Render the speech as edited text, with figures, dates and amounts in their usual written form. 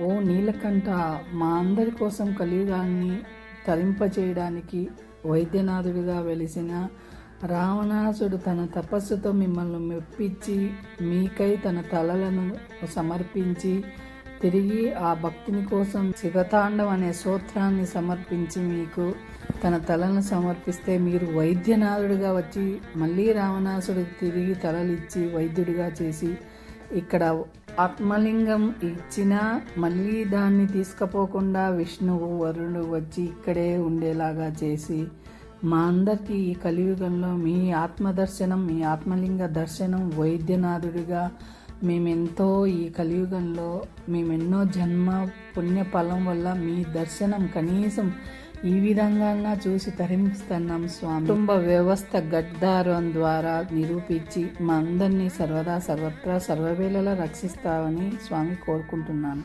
ఓ నీలకంఠ, మా అందరి కోసం కలియుగాన్ని తరింపచేయడానికి వైద్యనాథుడిగా వెలిసిన రావణాసుడు తన తపస్సుతో మిమ్మల్ని మెప్పించి మీకై తన తలలను సమర్పించి తిరిగి ఆ భక్తుని కోసం శివతాండం అనే స్తోత్రాన్ని సమర్పించి మీకు తన తలను సమర్పిస్తే మీరు వైద్యనాథుడిగా వచ్చి మళ్ళీ రావణాసుడికి తిరిగి తలలిచ్చి వైద్యుడిగా చేసి ఇక్కడ ఆత్మలింగం ఇచ్చినా మళ్ళీ దాన్ని తీసుకుపోకుండా విష్ణువు వరుణుడు వచ్చి ఇక్కడే ఉండేలాగా చేసి మా అందరికీ ఈ కలియుగంలో మీ ఆత్మదర్శనం, మీ ఆత్మలింగ దర్శనం వైద్యనాథుడిగా మేమెంతో ఈ కలియుగంలో మేమెన్నో జన్మ పుణ్యఫలం వల్ల మీ దర్శనం కనీసం ఈ విధంగా చూసి తరిమిస్తున్నాం స్వామి. కుటుంబ వ్యవస్థ గడ్డారం ద్వారా నిరూపించి మా అందరినీ సర్వదా సర్వత్రా సర్వవేళలా రక్షిస్తావని స్వామి కోరుకుంటున్నాను.